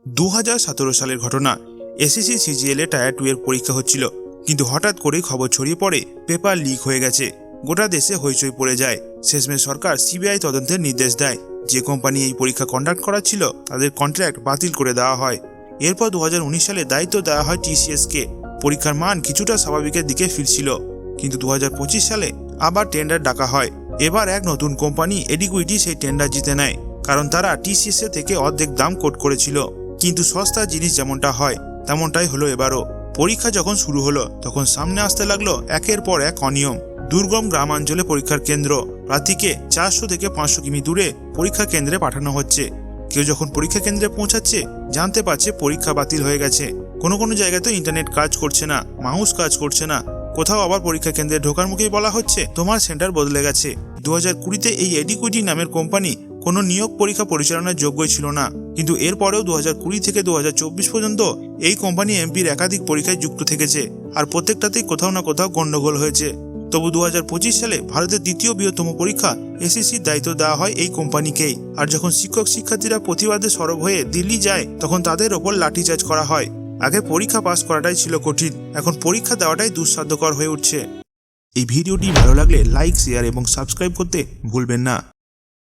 2017 সালের ঘটনা। SSC CGL এ tyre 2 এর পরীক্ষা হচ্ছিল, কিন্তু হঠাৎ করেই খবর ছড়িয়ে পড়ে পেপার লিক হয়ে গেছে। গোটা দেশে হইচই পড়ে যায়। শেষমেশ সরকার সিবিআই তদন্তের নির্দেশ দেয়। যে কোম্পানি এই পরীক্ষা কন্ডাক্ট করাচ্ছিল তাদের কন্ট্রাক্ট বাতিল করে দেওয়া হয়। এরপর 2019 সালে দায়িত্ব দেওয়া হয় টিসিএস কে। পরীক্ষার মান কিছুটা স্বাভাবিকের দিকে ফিরছিল, কিন্তু 2025 সালে আবার টেন্ডার ডাকা হয়। এবার এক নতুন কোম্পানি এডিকুইটি সেই টেন্ডার জিতে নেয়, কারণ তারা টিসিএস থেকে অর্ধেক দাম কোট করেছিল। কিন্তু সস্তা জিনিস যেমনটা হয় তেমনটাই হলো এবারও। পরীক্ষা যখন শুরু হলো তখন সামনে আসতে লাগলো একের পর এক অনিয়ম। দুর্গম গ্রামাঞ্চলে পরীক্ষার কেন্দ্র, প্রার্থীকে 400 থেকে 500 কিমি দূরে পরীক্ষা কেন্দ্রে পাঠানো হচ্ছে। কেউ যখন পরীক্ষা কেন্দ্রে পৌঁছাচ্ছে জানতে পারছে পরীক্ষা বাতিল হয়ে গেছে। কোনো কোনো জায়গায় তো ইন্টারনেট কাজ করছে না, মাউস কাজ করছে না। কোথাও আবার পরীক্ষা কেন্দ্রে ঢোকার মুখেই বলা হচ্ছে তোমার সেন্টার বদলে গেছে। 2020-তে এই এডিকুইটি নামের কোম্পানি কোনো নিয়োগ পরীক্ষা পরিচালনার যোগ্যই ছিল না, কিন্তু এরপরেও 2020 থেকে 2024 পর্যন্ত এই কোম্পানি এমপির একাধিক পরীক্ষায় যুক্ত থেকেছে, আর প্রত্যেকটাতেই কোথাও না কোথাও গন্ডগোল হয়েছে। তবু 2025 সালে ভারতের দ্বিতীয় বৃহত্তম পরীক্ষা এসএসসির দায়িত্ব দেওয়া হয় এই কোম্পানিকেই। আর যখন শিক্ষক শিক্ষার্থীরা প্রতিবাদে সরব হয়ে দিল্লি যায় তখন তাদের ওপর লাঠিচার্জ করা হয়। আগে পরীক্ষা পাস করাটাই ছিল কঠিন, এখন পরীক্ষা দেওয়াটাই দুঃসাধ্যকর হয়ে উঠছে। এই ভিডিওটি ভালো লাগলে লাইক, শেয়ার এবং সাবস্ক্রাইব করতে ভুলবেন না।